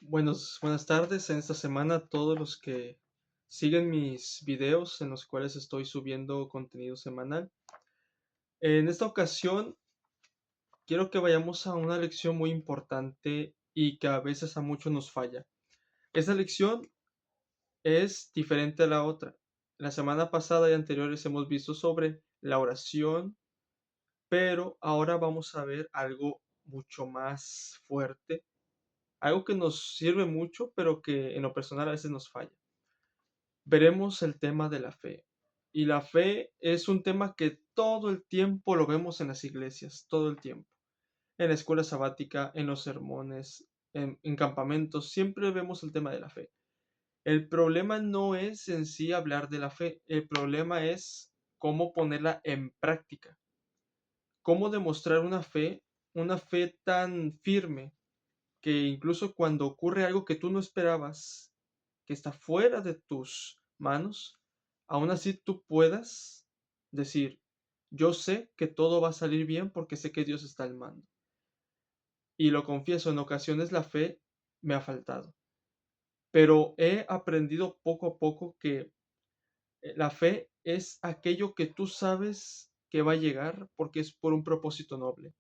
Buenas tardes en esta semana a todos los que siguen mis videos en los cuales estoy subiendo contenido semanal. En esta ocasión quiero que vayamos a una lección muy importante y que a veces a muchos nos falla. Esta lección es diferente a la otra. La semana pasada y anteriores hemos visto sobre la oración, pero ahora vamos a ver algo mucho más fuerte, algo que nos sirve mucho, pero que en lo personal a veces nos falla. Veremos el tema de la fe. Y la fe es un tema que todo el tiempo lo vemos en las iglesias, todo el tiempo. En la escuela sabática, en los sermones, en campamentos, siempre vemos el tema de la fe. El problema no es en sí hablar de la fe, el problema es cómo ponerla en práctica, cómo demostrar una fe tan firme que incluso cuando ocurre algo que tú no esperabas, que está fuera de tus manos, aún así tú puedas decir, yo sé que todo va a salir bien porque sé que Dios está al mando. Y lo confieso, en ocasiones la fe me ha faltado, pero he aprendido poco a poco que la fe es aquello que tú sabes que va a llegar porque es por un propósito noble.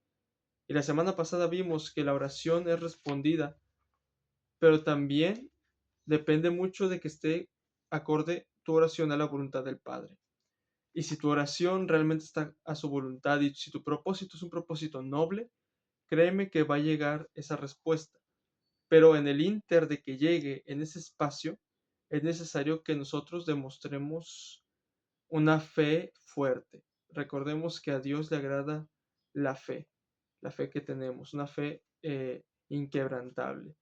Y la semana pasada vimos que la oración es respondida, pero también depende mucho de que esté acorde tu oración a la voluntad del Padre. Y si tu oración realmente está a su voluntad y si tu propósito es un propósito noble, créeme que va a llegar esa respuesta. Pero en el inter de que llegue en ese espacio, es necesario que nosotros demostremos una fe fuerte. Recordemos que a Dios le agrada la fe que tenemos, una fe inquebrantable.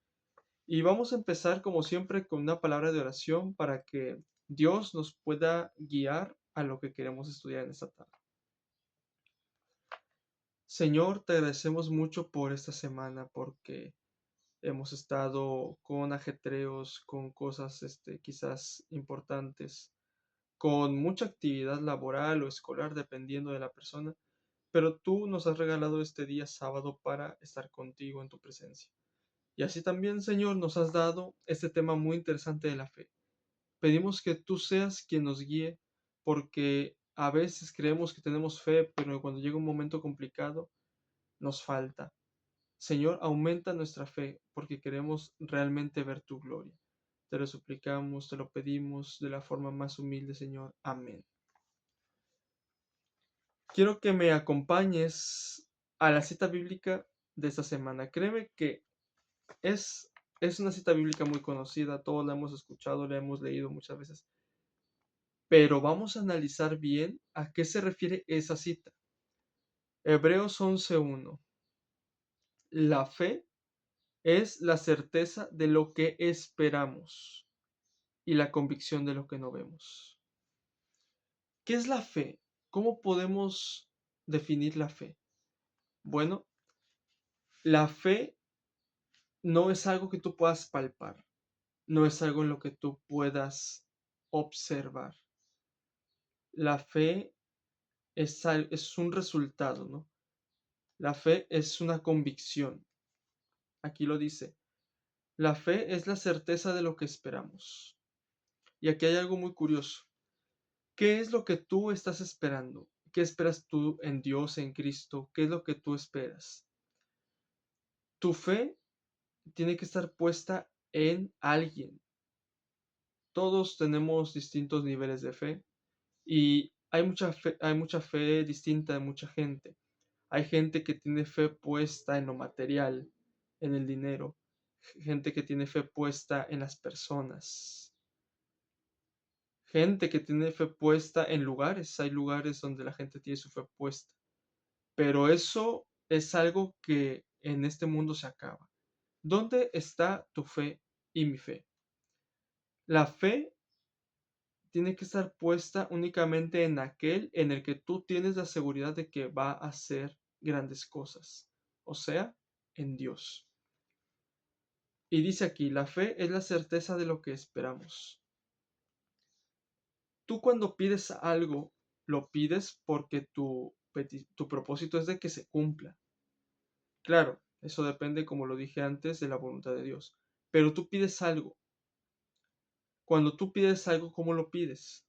Y vamos a empezar, como siempre, con una palabra de oración para que Dios nos pueda guiar a lo que queremos estudiar en esta tarde. Señor, te agradecemos mucho por esta semana, porque hemos estado con ajetreos, con cosas quizás importantes, con mucha actividad laboral o escolar, dependiendo de la persona, pero tú nos has regalado este día sábado para estar contigo en tu presencia. Y así también, Señor, nos has dado este tema muy interesante de la fe. Pedimos que tú seas quien nos guíe, porque a veces creemos que tenemos fe, pero cuando llega un momento complicado, nos falta. Señor, aumenta nuestra fe, porque queremos realmente ver tu gloria. Te lo suplicamos, te lo pedimos de la forma más humilde, Señor. Amén. Quiero que me acompañes a la cita bíblica de esta semana. Créeme que es, es una cita bíblica muy conocida, todos la hemos escuchado, la hemos leído muchas veces, pero vamos a analizar bien a qué se refiere esa cita. Hebreos 11:1. La fe es la certeza de lo que esperamos y la convicción de lo que no vemos. ¿Qué es la fe? ¿Cómo podemos definir la fe? Bueno, la fe no es algo que tú puedas palpar, no es algo en lo que tú puedas observar. La fe es un resultado, ¿no? La fe es una convicción. Aquí lo dice. La fe es la certeza de lo que esperamos. Y aquí hay algo muy curioso. ¿Qué es lo que tú estás esperando? ¿Qué esperas tú en Dios, en Cristo? ¿Qué es lo que tú esperas? Tu fe tiene que estar puesta en alguien. Todos tenemos distintos niveles de fe y hay mucha fe distinta de mucha gente. Hay gente que tiene fe puesta en lo material, en el dinero, gente que tiene fe puesta en las personas, gente que tiene fe puesta en lugares. Hay lugares donde la gente tiene su fe puesta, pero eso es algo que en este mundo se acaba. ¿Dónde está tu fe y mi fe? La fe tiene que estar puesta únicamente en aquel en el que tú tienes la seguridad de que va a hacer grandes cosas, o sea, en Dios. Y dice aquí, la fe es la certeza de lo que esperamos. Tú cuando pides algo, lo pides porque tu propósito es de que se cumpla. Claro, eso depende, como lo dije antes, de la voluntad de Dios. pero tú pides algo. Cuando tú pides algo, ¿cómo lo pides?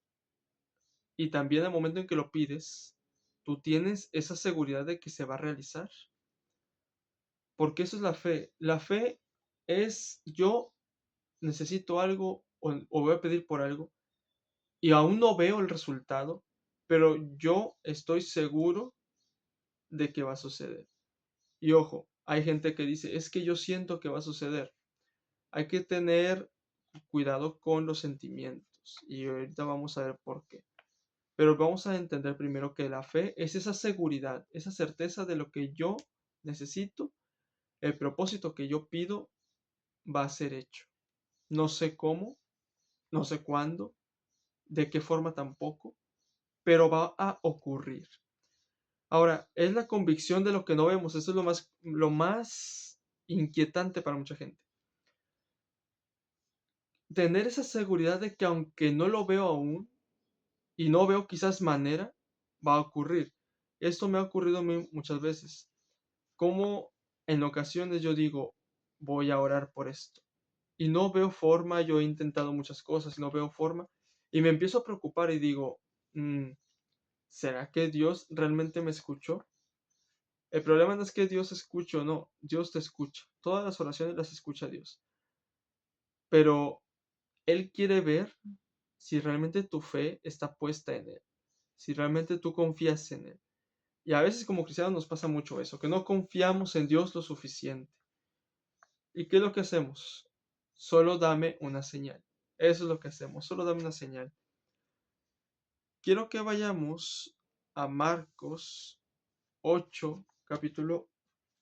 Y también al momento en que lo pides, tú tienes esa seguridad de que se va a realizar. Porque eso es la fe. La fe es yo necesito algo o voy a pedir por algo y aún no veo el resultado, pero yo estoy seguro de que va a suceder. Y ojo, hay gente que dice, es que yo siento que va a suceder. Hay que tener cuidado con los sentimientos y ahorita vamos a ver por qué. Pero vamos a entender primero que la fe es esa seguridad, esa certeza de lo que yo necesito, el propósito que yo pido va a ser hecho. No sé cómo, no sé cuándo, de qué forma tampoco, pero va a ocurrir. Ahora, es la convicción de lo que no vemos, eso es lo más inquietante para mucha gente. Tener esa seguridad de que aunque no lo veo aún y no veo quizás manera, va a ocurrir. Esto me ha ocurrido a mí muchas veces. Como en ocasiones yo digo, voy a orar por esto. Y no veo forma, yo he intentado muchas cosas y no veo forma. Y me empiezo a preocupar y digo, ¿será que Dios realmente me escuchó? El problema no es que Dios escuche o no, Dios te escucha. Todas las oraciones las escucha Dios. Pero Él quiere ver si realmente tu fe está puesta en Él, si realmente tú confías en Él. Y a veces como cristianos nos pasa mucho eso, que no confiamos en Dios lo suficiente. ¿Y qué es lo que hacemos? Solo dame una señal. Eso es lo que hacemos, solo dame una señal. Quiero que vayamos a Marcos 8, capítulo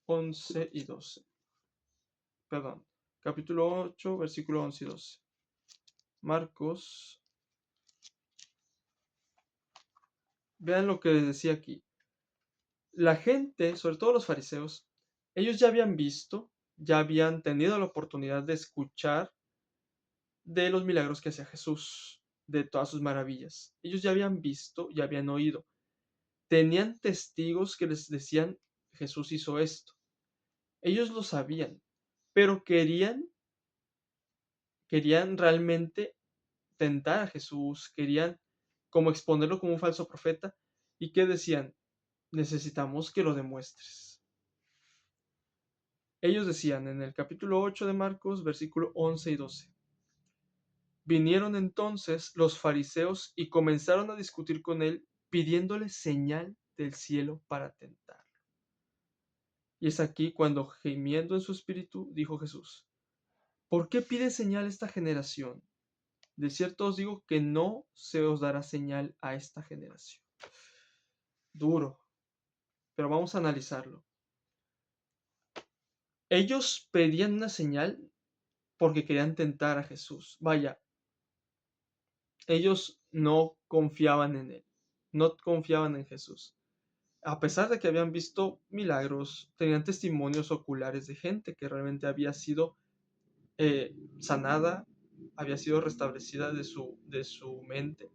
11 y 12. Perdón, capítulo 8, versículo 11 y 12. Marcos, vean lo que les decía aquí. La gente, sobre todo los fariseos, ellos ya habían visto, ya habían tenido la oportunidad de escuchar de los milagros que hacía Jesús, de todas sus maravillas. Ellos ya habían visto, ya habían oído. Tenían testigos que les decían, Jesús hizo esto. Ellos lo sabían, pero querían realmente tentar a Jesús, querían como exponerlo como un falso profeta. ¿Y qué decían? Necesitamos que lo demuestres. Ellos decían en el capítulo 8 de Marcos, versículo 11 y 12. Vinieron entonces los fariseos y comenzaron a discutir con él, pidiéndole señal del cielo para tentarlo. Y es aquí cuando, gimiendo en su espíritu, dijo Jesús, ¿por qué pide señal esta generación? De cierto os digo que no se os dará señal a esta generación. Duro, pero vamos a analizarlo. Ellos pedían una señal porque querían tentar a Jesús. Vaya, ellos no confiaban en él, no confiaban en Jesús. A pesar de que habían visto milagros, tenían testimonios oculares de gente que realmente había sido sanada, había sido restablecida de su mente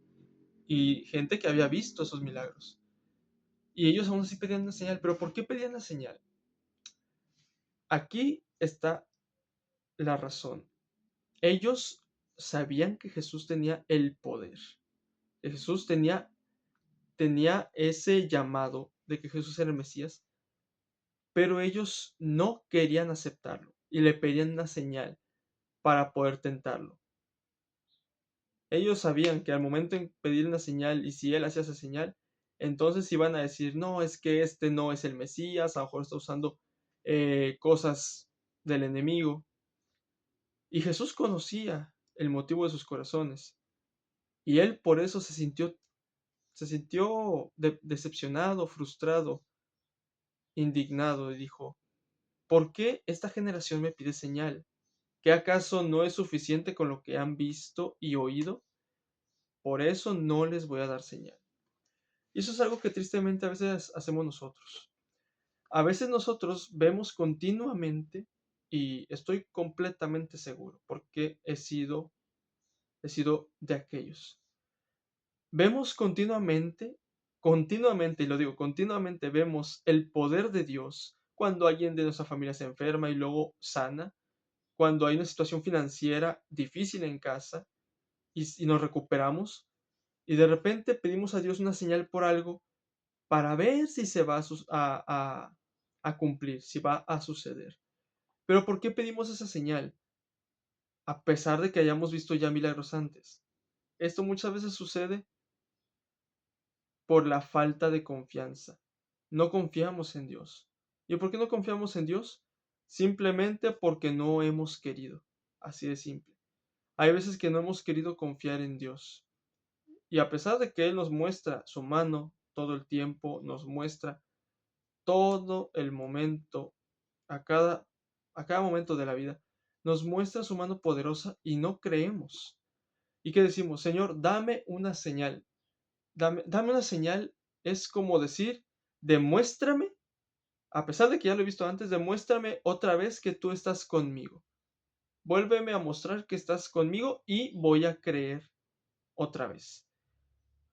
y gente que había visto esos milagros. Y ellos aún así pedían una señal. ¿Pero por qué pedían la señal? Aquí está la razón. Ellos sabían que Jesús tenía el poder. Que Jesús tenía ese llamado de que Jesús era el Mesías, pero ellos no querían aceptarlo y le pedían una señal para poder tentarlo. Ellos sabían que al momento en pedir una señal y si él hacía esa señal, entonces iban a decir, no, es que este no es el Mesías, a lo mejor está usando cosas del enemigo. Y Jesús conocía el motivo de sus corazones y él por eso se sintió decepcionado, frustrado, indignado y dijo, ¿por qué esta generación me pide señal? ¿Qué acaso no es suficiente con lo que han visto y oído? Por eso no les voy a dar señal. Y eso es algo que tristemente a veces hacemos nosotros. A veces nosotros vemos continuamente, y estoy completamente seguro, porque he sido de aquellos. Vemos continuamente, y lo digo, continuamente vemos el poder de Dios cuando alguien de nuestra familia se enferma y luego sana, cuando hay una situación financiera difícil en casa y nos recuperamos, y de repente pedimos a Dios una señal por algo para ver si se va a cumplir, si va a suceder. Pero ¿por qué pedimos esa señal? A pesar de que hayamos visto ya milagros antes. Esto muchas veces sucede por la falta de confianza. No confiamos en Dios. ¿Y por qué no confiamos en Dios? Simplemente porque no hemos querido. Así de simple. Hay veces que no hemos querido confiar en Dios. Y a pesar de que Él nos muestra su mano todo el tiempo, nos muestra todo el momento, a cada, a cada momento de la vida, nos muestra su mano poderosa y no creemos. ¿Y qué decimos? Señor, dame una señal. Dame una señal es como decir, demuéstrame, a pesar de que ya lo he visto antes, demuéstrame otra vez que tú estás conmigo. Vuélveme a mostrar que estás conmigo y voy a creer otra vez.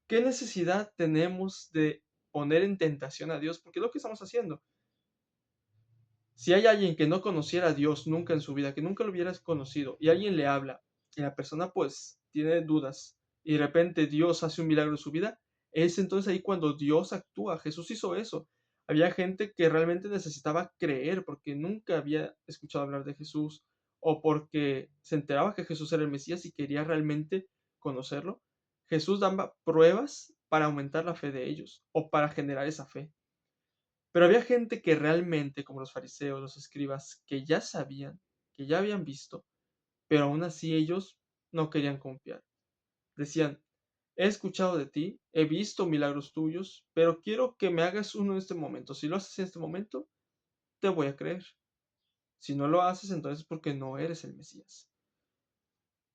¿Qué necesidad tenemos de poner en tentación a Dios? Porque es lo que estamos haciendo. Si hay alguien que no conociera a Dios nunca en su vida, que nunca lo hubieras conocido, y alguien le habla, y la persona pues tiene dudas, y de repente Dios hace un milagro en su vida, es entonces ahí cuando Dios actúa. Jesús hizo eso. Había gente que realmente necesitaba creer porque nunca había escuchado hablar de Jesús, o porque se enteraba que Jesús era el Mesías y quería realmente conocerlo. Jesús daba pruebas para aumentar la fe de ellos, o para generar esa fe. Pero había gente que realmente, como los fariseos, los escribas, que ya sabían, que ya habían visto, pero aún así ellos no querían confiar. Decían, he escuchado de ti, he visto milagros tuyos, pero quiero que me hagas uno en este momento. Si lo haces en este momento, te voy a creer. Si no lo haces, entonces es porque no eres el Mesías.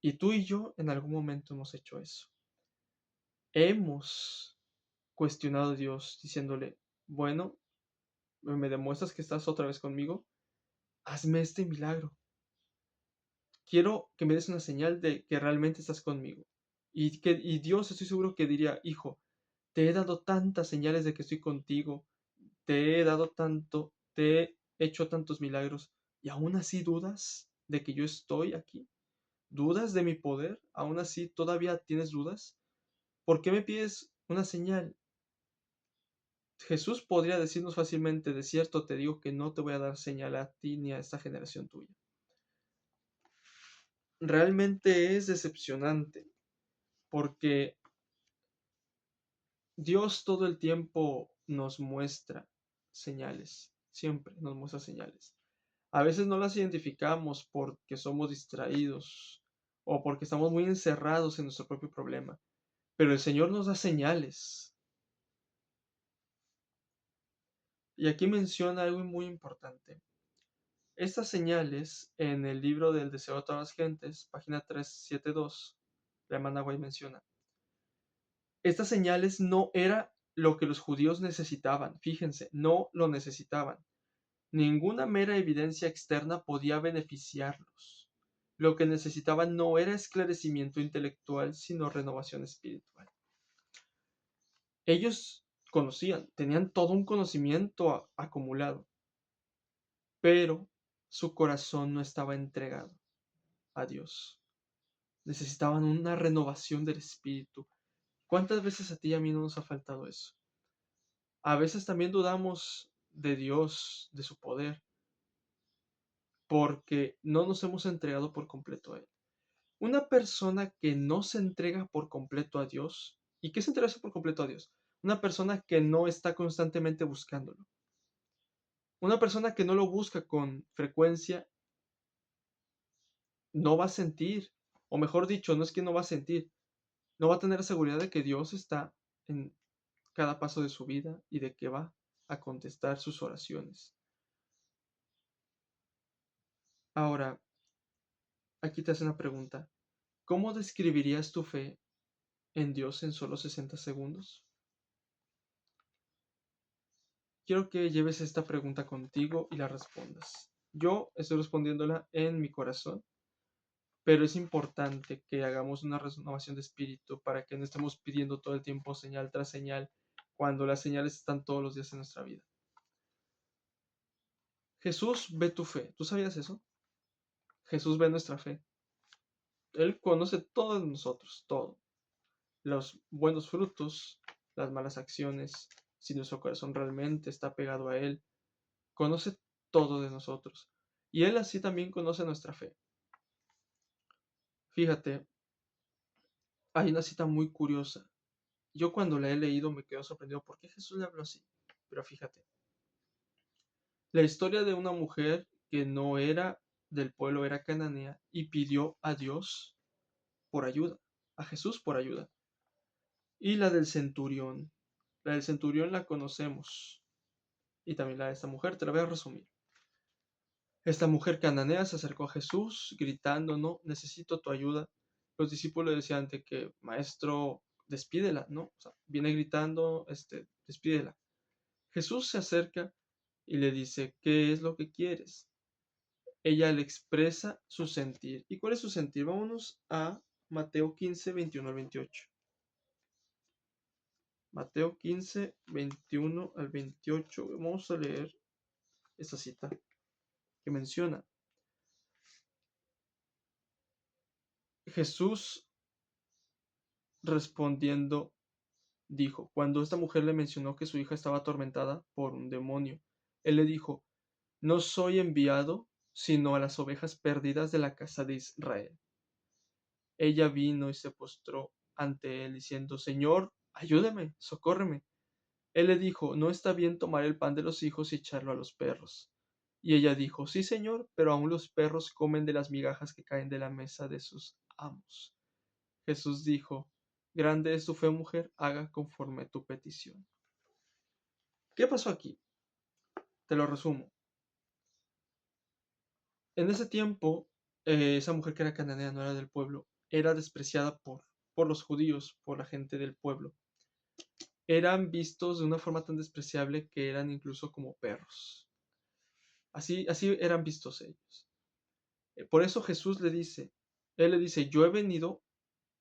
Y tú y yo en algún momento hemos hecho eso. Hemos cuestionado a Dios diciéndole, bueno, me demuestras que estás otra vez conmigo, hazme este milagro. Quiero que me des una señal de que realmente estás conmigo. Y Dios, estoy seguro que diría, hijo, te he dado tantas señales de que estoy contigo, te he dado tanto, te he hecho tantos milagros, y aún así dudas de que yo estoy aquí. ¿Dudas de mi poder? ¿Aún así todavía tienes dudas? ¿Por qué me pides una señal? Jesús podría decirnos fácilmente, de cierto te digo que no te voy a dar señal a ti ni a esta generación tuya. Realmente es decepcionante porque Dios todo el tiempo nos muestra señales, siempre nos muestra señales. A veces no las identificamos porque somos distraídos o porque estamos muy encerrados en nuestro propio problema, pero el Señor nos da señales. Y aquí menciona algo muy importante. Estas señales en el libro del deseo de todas las gentes, página 372, la hermana White menciona. Estas señales no era lo que los judíos necesitaban, fíjense, no lo necesitaban. Ninguna mera evidencia externa podía beneficiarlos. Lo que necesitaban no era esclarecimiento intelectual, sino renovación espiritual. Ellos conocían, tenían todo un conocimiento acumulado, pero su corazón no estaba entregado a Dios. Necesitaban una renovación del espíritu. ¿Cuántas veces a ti y a mí no nos ha faltado eso? A veces también dudamos de Dios, de su poder, porque no nos hemos entregado por completo a Él. Una persona que no se entrega por completo a Dios, ¿y qué es entregarse por completo a Dios? Una persona que no está constantemente buscándolo. Una persona que no lo busca con frecuencia no va a sentir, o mejor dicho, no es que no va a sentir, no va a tener la seguridad de que Dios está en cada paso de su vida y de que va a contestar sus oraciones. Ahora, aquí te hace una pregunta. ¿Cómo describirías tu fe en Dios en solo 60 segundos? Quiero que lleves esta pregunta contigo y la respondas. Yo estoy respondiéndola en mi corazón, pero es importante que hagamos una renovación de espíritu para que no estemos pidiendo todo el tiempo señal tras señal cuando las señales están todos los días en nuestra vida. Jesús ve tu fe. ¿Tú sabías eso? Jesús ve nuestra fe. Él conoce todo de nosotros, todo. Los buenos frutos, las malas acciones, si nuestro corazón realmente está pegado a Él. Conoce todo de nosotros. Y Él así también conoce nuestra fe. Fíjate, hay una cita muy curiosa. Yo cuando la he leído me quedo sorprendido. ¿Por qué Jesús le habló así? Pero fíjate, la historia de una mujer que no era del pueblo, era cananea, y pidió a Dios por ayuda, a Jesús por ayuda. Y la del centurión. La del centurión la conocemos. Y también la de esta mujer, te la voy a resumir. Esta mujer cananea se acercó a Jesús gritando, no, necesito tu ayuda. Los discípulos le decían de que, maestro, despídela, ¿no? O sea, viene gritando, despídela. Jesús se acerca y le dice, ¿qué es lo que quieres? Ella le expresa su sentir. ¿Y cuál es su sentir? Vámonos a Mateo 15, 21 al 28. Mateo 15, 21 al 28. Vamos a leer esta cita que menciona. Jesús respondiendo dijo, cuando esta mujer le mencionó que su hija estaba atormentada por un demonio, él le dijo, no soy enviado sino a las ovejas perdidas de la casa de Israel. Ella vino y se postró ante él diciendo, Señor, ayúdame, socórreme. Él le dijo, no está bien tomar el pan de los hijos y echarlo a los perros. Y ella dijo, sí, Señor, pero aún los perros comen de las migajas que caen de la mesa de sus amos. Jesús dijo, grande es tu fe, mujer, haga conforme tu petición. ¿Qué pasó aquí? Te lo resumo. En ese tiempo, esa mujer que era cananea, no era del pueblo, era despreciada por los judíos, por la gente del pueblo. Eran vistos de una forma tan despreciable que eran incluso como perros. Así eran vistos ellos. Por eso Jesús él le dice, yo he venido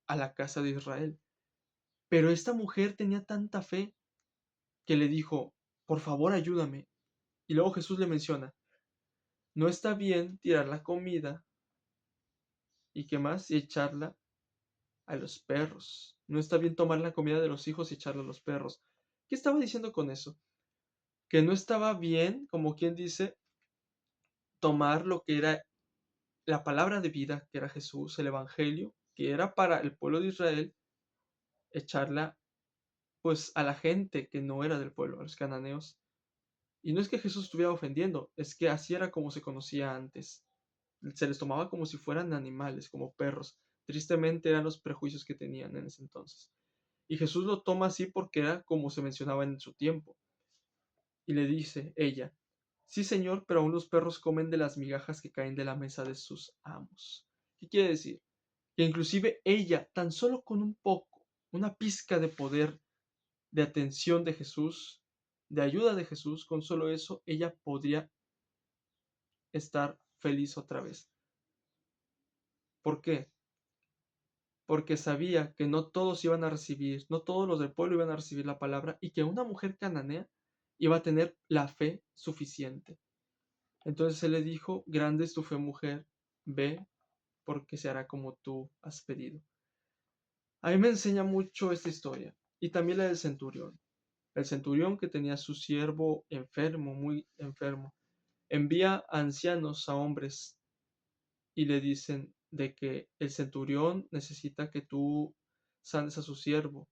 a la casa de Israel. Pero esta mujer tenía tanta fe que le dijo, por favor ayúdame. Y luego Jesús le menciona, no está bien tirar la comida y qué más y echarla a los perros. No está bien tomar la comida de los hijos y echarla a los perros. ¿Qué estaba diciendo con eso? Que no estaba bien, como quien dice, tomar lo que era la palabra de vida, que era Jesús, el Evangelio, que era para el pueblo de Israel, echarla pues a la gente que no era del pueblo, a los cananeos. Y no es que Jesús estuviera ofendiendo, es que así era como se conocía antes. Se les tomaba como si fueran animales, como perros. Tristemente eran los prejuicios que tenían en ese entonces. Y Jesús lo toma así porque era como se mencionaba en su tiempo. Y le dice ella, sí Señor, pero aún los perros comen de las migajas que caen de la mesa de sus amos. ¿Qué quiere decir? Que inclusive ella, tan solo con un poco, una pizca de poder, de atención de Jesús, de ayuda de Jesús, con solo eso, ella podría estar feliz otra vez. ¿Por qué? Porque sabía que no todos iban a recibir, no todos los del pueblo iban a recibir la palabra y que una mujer cananea iba a tener la fe suficiente. Entonces él le dijo, grande es tu fe, mujer, ve porque se hará como tú has pedido. A mí me enseña mucho esta historia y también la del centurión. El centurión que tenía a su siervo enfermo, muy enfermo, envía a ancianos, a hombres, y le dicen de que el centurión necesita que tú sanes a su siervo.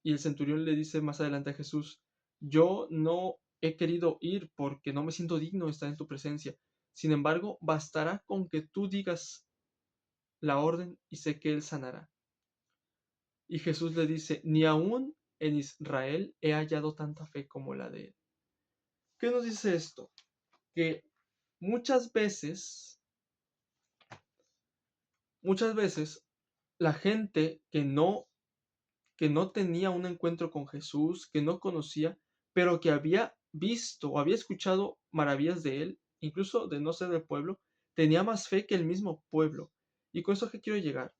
Y el centurión le dice más adelante a Jesús, yo no he querido ir porque no me siento digno de estar en tu presencia. Sin embargo, bastará con que tú digas la orden y sé que él sanará. Y Jesús le dice, ni aún en Israel he hallado tanta fe como la de él. ¿Qué nos dice esto? Que muchas veces la gente que no tenía un encuentro con Jesús, que no conocía, pero que había visto o había escuchado maravillas de él, incluso de no ser del pueblo, tenía más fe que el mismo pueblo. ¿Y con eso qué quiero llegar?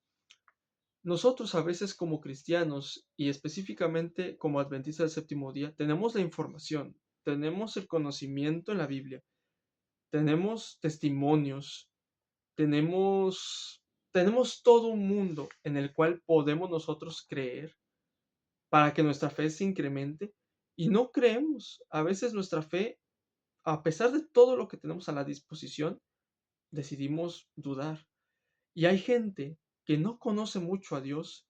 Nosotros a veces como cristianos y específicamente como adventistas del séptimo día, tenemos la información, tenemos el conocimiento en la Biblia, tenemos testimonios, Tenemos, tenemos todo un mundo en el cual podemos nosotros creer para que nuestra fe se incremente y no creemos. A veces nuestra fe, a pesar de todo lo que tenemos a la disposición, decidimos dudar. Y hay gente que no conoce mucho a Dios,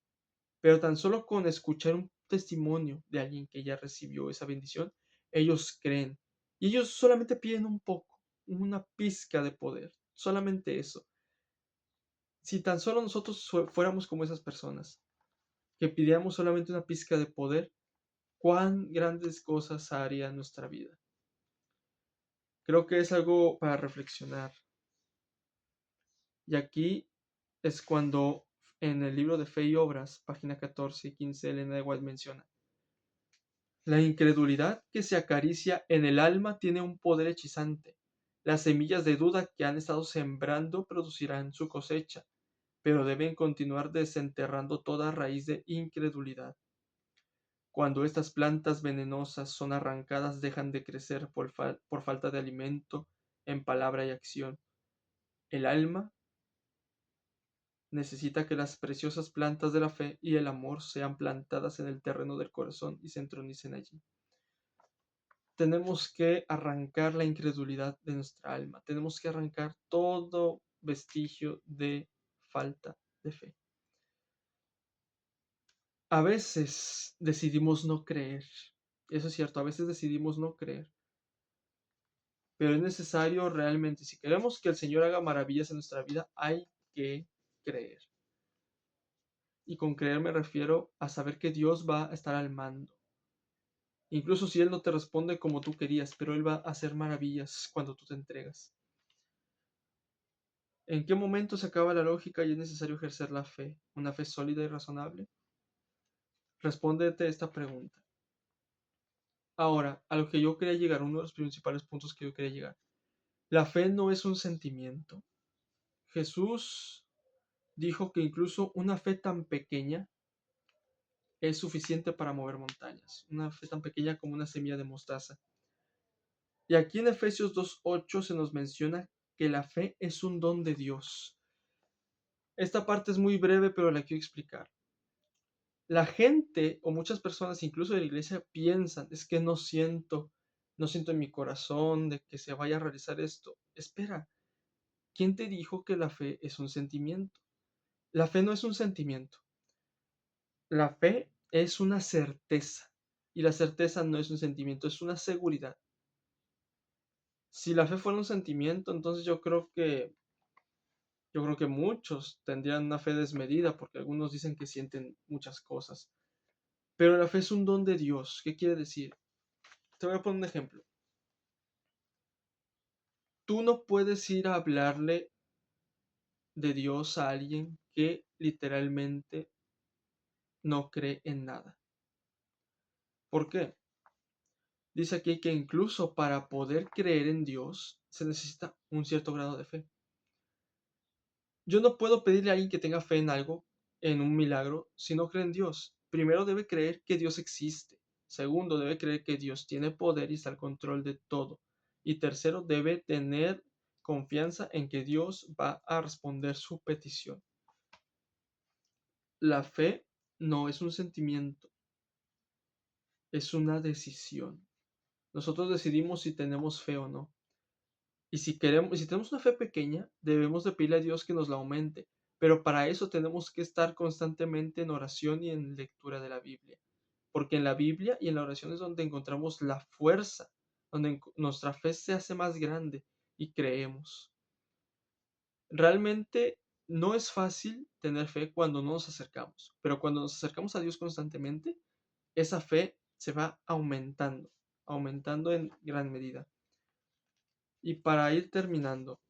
pero tan solo con escuchar un testimonio de alguien que ya recibió esa bendición, ellos creen. Y ellos solamente piden un poco, una pizca de poder, solamente eso. Si tan solo nosotros fuéramos como esas personas, que pidiéramos solamente una pizca de poder, cuán grandes cosas haría nuestra vida. Creo que es algo para reflexionar. Y aquí es cuando en el libro de Fe y Obras, página 14 y 15, Elena de White menciona: la incredulidad que se acaricia en el alma tiene un poder hechizante. Las semillas de duda que han estado sembrando producirán su cosecha, pero deben continuar desenterrando toda raíz de incredulidad. Cuando estas plantas venenosas son arrancadas, dejan de crecer por falta de alimento en palabra y acción. El alma necesita que las preciosas plantas de la fe y el amor sean plantadas en el terreno del corazón y se entronicen allí. Tenemos que arrancar la incredulidad de nuestra alma. Tenemos que arrancar todo vestigio de falta de fe. A veces decidimos no creer. Eso es cierto, a veces decidimos no creer. Pero es necesario realmente, si queremos que el Señor haga maravillas en nuestra vida, hay que creer. Y con creer me refiero a saber que Dios va a estar al mando. Incluso si Él no te responde como tú querías, pero Él va a hacer maravillas cuando tú te entregas. ¿En qué momento se acaba la lógica y es necesario ejercer la fe? ¿Una fe sólida y razonable? Respóndete esta pregunta. Ahora, a lo que yo quería llegar, uno de los principales puntos que yo quería llegar. La fe no es un sentimiento. Jesús dijo que incluso una fe tan pequeña es suficiente para mover montañas. Una fe tan pequeña como una semilla de mostaza. Y aquí en Efesios 2:8 se nos menciona que la fe es un don de Dios. Esta parte es muy breve, pero la quiero explicar. La gente o muchas personas, incluso de la iglesia, piensan, es que no siento en mi corazón de que se vaya a realizar esto. Espera, ¿quién te dijo que la fe es un sentimiento? La fe no es un sentimiento. La fe es una certeza. Y la certeza no es un sentimiento, es una seguridad. Si la fe fuera un sentimiento, entonces yo creo que muchos tendrían una fe desmedida, porque algunos dicen que sienten muchas cosas. Pero la fe es un don de Dios. ¿Qué quiere decir? Te voy a poner un ejemplo. Tú no puedes ir a hablarle de Dios a alguien que literalmente no cree en nada. ¿Por qué? Dice aquí que incluso para poder creer en Dios se necesita un cierto grado de fe. Yo no puedo pedirle a alguien que tenga fe en algo, en un milagro, si no cree en Dios. Primero debe creer que Dios existe. Segundo, debe creer que Dios tiene poder y está al control de todo. Y tercero, debe tener confianza en que Dios va a responder su petición. La fe no es un sentimiento, es una decisión. Nosotros decidimos si tenemos fe o no. Y si tenemos una fe pequeña, debemos de pedirle a Dios que nos la aumente. Pero para eso tenemos que estar constantemente en oración y en lectura de la Biblia. Porque en la Biblia y en la oración es donde encontramos la fuerza, donde nuestra fe se hace más grande y creemos. Realmente no es fácil tener fe cuando no nos acercamos, pero cuando nos acercamos a Dios constantemente, esa fe se va aumentando, aumentando en gran medida. Y para ir terminando,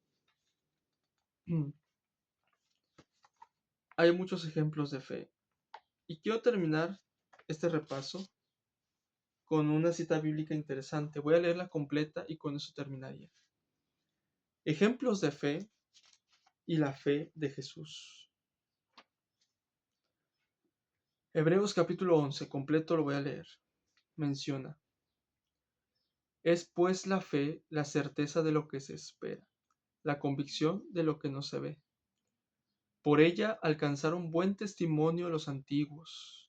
hay muchos ejemplos de fe. Y quiero terminar este repaso con una cita bíblica interesante. Voy a leerla completa y con eso terminaría. Ejemplos de fe y la fe de Jesús. Hebreos capítulo 11, completo lo voy a leer. Menciona: es pues la fe la certeza de lo que se espera, la convicción de lo que no se ve. Por ella alcanzaron buen testimonio los antiguos.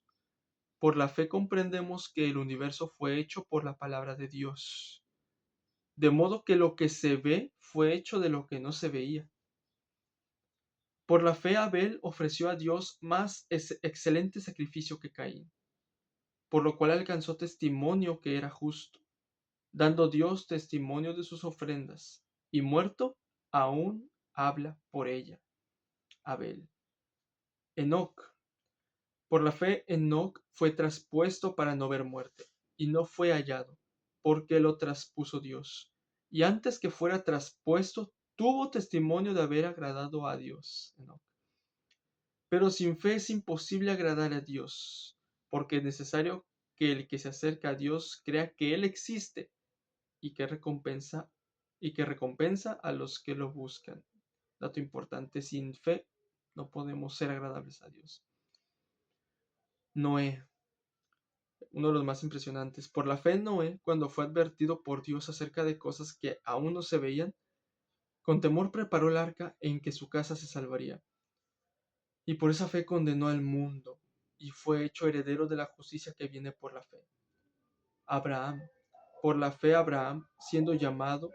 Por la fe comprendemos que el universo fue hecho por la palabra de Dios, de modo que lo que se ve fue hecho de lo que no se veía. Por la fe Abel ofreció a Dios más excelente sacrificio que Caín, por lo cual alcanzó testimonio que era justo, dando Dios testimonio de sus ofrendas, y muerto aún habla por ella. Abel. Enoc. Por la fe Enoc fue traspuesto para no ver muerte, y no fue hallado, porque lo traspuso Dios. Y antes que fuera traspuesto, tuvo testimonio de haber agradado a Dios. Enoc. Pero sin fe es imposible agradar a Dios, porque es necesario que el que se acerca a Dios crea que Él existe y que recompensa a los que lo buscan. Dato importante, sin fe no podemos ser agradables a Dios. Noé, uno de los más impresionantes. Por la fe Noé, cuando fue advertido por Dios acerca de cosas que aún no se veían, con temor preparó el arca en que su casa se salvaría. Y por esa fe condenó al mundo, y fue hecho heredero de la justicia que viene por la fe. Abraham. Por la fe Abraham, siendo llamado,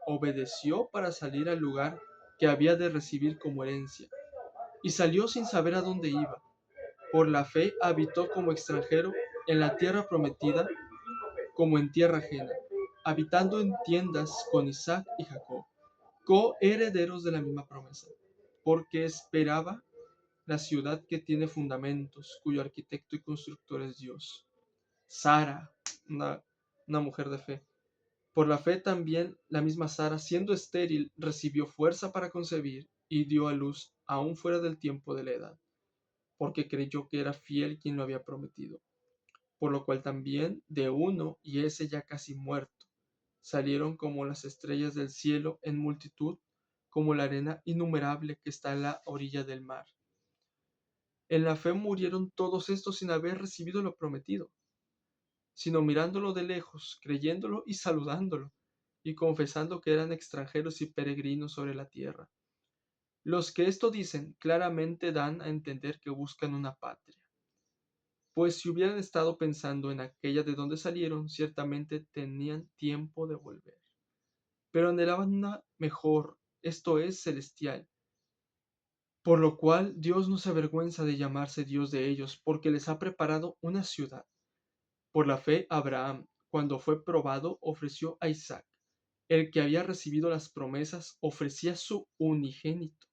obedeció para salir al lugar que había de recibir como herencia, y salió sin saber a dónde iba. Por la fe habitó como extranjero en la tierra prometida, como en tierra ajena, habitando en tiendas con Isaac y Jacob, coherederos de la misma promesa, porque esperaba la ciudad que tiene fundamentos, cuyo arquitecto y constructor es Dios. Sara, una mujer de fe. Por la fe también la misma Sara, siendo estéril, recibió fuerza para concebir y dio a luz aún fuera del tiempo de la edad, porque creyó que era fiel quien lo había prometido. Por lo cual también de uno, y ese ya casi muerto, salieron como las estrellas del cielo en multitud, como la arena innumerable que está a la orilla del mar. En la fe murieron todos estos sin haber recibido lo prometido, sino mirándolo de lejos, creyéndolo y saludándolo, y confesando que eran extranjeros y peregrinos sobre la tierra. Los que esto dicen claramente dan a entender que buscan una patria. Pues si hubieran estado pensando en aquella de donde salieron, ciertamente tenían tiempo de volver. Pero anhelaban una mejor, esto es, celestial. Por lo cual Dios no se avergüenza de llamarse Dios de ellos, porque les ha preparado una ciudad. Por la fe, Abraham, cuando fue probado, ofreció a Isaac. El que había recibido las promesas ofrecía su unigénito,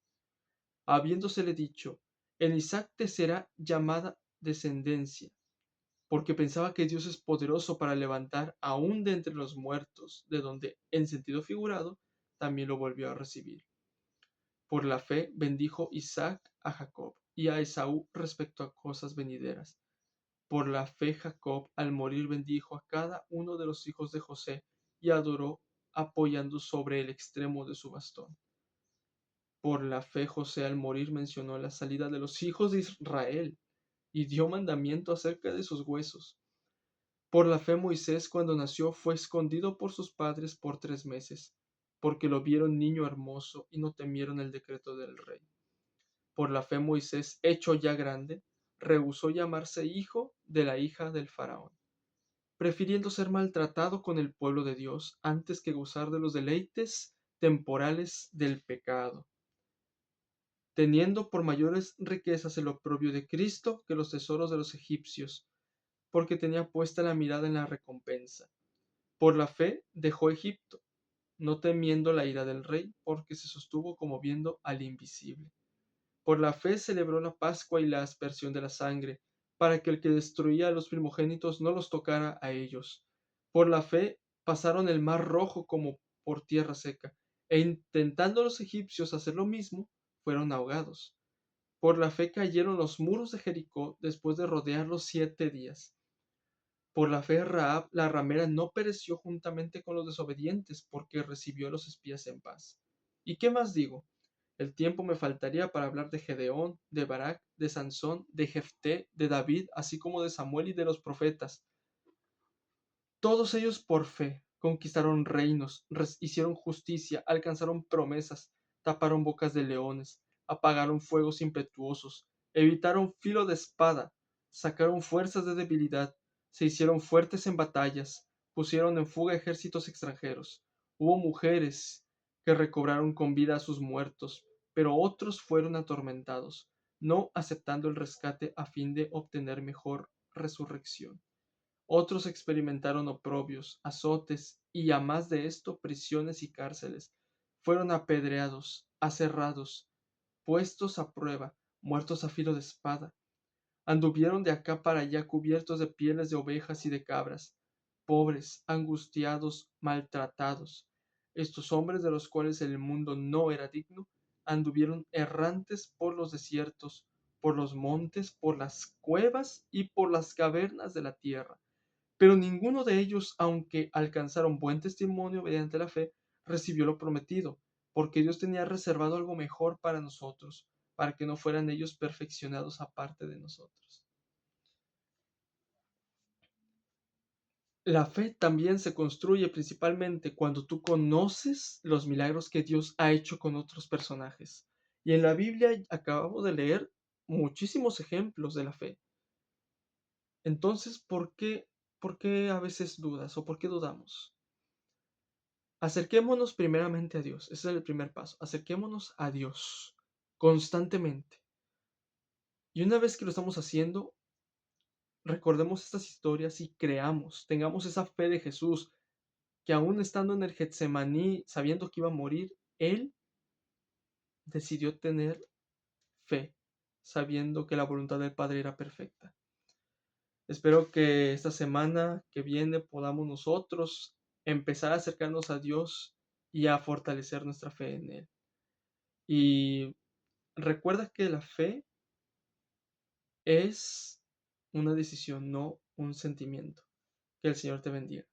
habiéndosele dicho: en Isaac te será llamada descendencia, porque pensaba que Dios es poderoso para levantar aún de entre los muertos, de donde, en sentido figurado, también lo volvió a recibir. Por la fe bendijo Isaac a Jacob y a Esaú respecto a cosas venideras. Por la fe Jacob al morir bendijo a cada uno de los hijos de José y adoró apoyando sobre el extremo de su bastón. Por la fe José al morir mencionó la salida de los hijos de Israel y dio mandamiento acerca de sus huesos. Por la fe Moisés cuando nació fue escondido por sus padres por 3 meses, porque lo vieron niño hermoso y no temieron el decreto del rey. Por la fe Moisés, hecho ya grande, rehusó llamarse hijo de la hija del faraón, prefiriendo ser maltratado con el pueblo de Dios antes que gozar de los deleites temporales del pecado, teniendo por mayores riquezas el oprobio de Cristo que los tesoros de los egipcios, porque tenía puesta la mirada en la recompensa. Por la fe dejó Egipto, no temiendo la ira del rey, porque se sostuvo como viendo al invisible. Por la fe celebró la Pascua y la aspersión de la sangre, para que el que destruía a los primogénitos no los tocara a ellos. Por la fe pasaron el mar rojo como por tierra seca, e intentando los egipcios hacer lo mismo, fueron ahogados. Por la fe cayeron los muros de Jericó después de rodearlos 7 días. Por la fe Rahab la ramera no pereció juntamente con los desobedientes, porque recibió a los espías en paz. ¿Y qué más digo? El tiempo me faltaría para hablar de Gedeón, de Barak, de Sansón, de Jefté, de David, así como de Samuel y de los profetas. Todos ellos por fe conquistaron reinos, hicieron justicia, alcanzaron promesas, taparon bocas de leones, apagaron fuegos impetuosos, evitaron filo de espada, sacaron fuerzas de debilidad, se hicieron fuertes en batallas, pusieron en fuga ejércitos extranjeros. Hubo mujeres que recobraron con vida a sus muertos, pero otros fueron atormentados, no aceptando el rescate a fin de obtener mejor resurrección. Otros experimentaron oprobios, azotes y, a más de esto, prisiones y cárceles. Fueron apedreados, aserrados, puestos a prueba, muertos a filo de espada. Anduvieron de acá para allá cubiertos de pieles de ovejas y de cabras, pobres, angustiados, maltratados. Estos hombres de los cuales el mundo no era digno, anduvieron errantes por los desiertos, por los montes, por las cuevas y por las cavernas de la tierra. Pero ninguno de ellos, aunque alcanzaron buen testimonio mediante la fe, recibió lo prometido, porque Dios tenía reservado algo mejor para nosotros, para que no fueran ellos perfeccionados aparte de nosotros. La fe también se construye principalmente cuando tú conoces los milagros que Dios ha hecho con otros personajes. Y en la Biblia acabamos de leer muchísimos ejemplos de la fe. Entonces, por qué a veces dudas o por qué dudamos? Acerquémonos primeramente a Dios. Ese es el primer paso. Acerquémonos a Dios constantemente. Y una vez que lo estamos haciendo, recordemos estas historias y creamos, tengamos esa fe de Jesús, que aún estando en el Getsemaní, sabiendo que iba a morir, Él decidió tener fe, sabiendo que la voluntad del Padre era perfecta. Espero que esta semana que viene podamos nosotros empezar a acercarnos a Dios y a fortalecer nuestra fe en Él. Y recuerda que la fe es una decisión, no un sentimiento. Que el Señor te bendiga.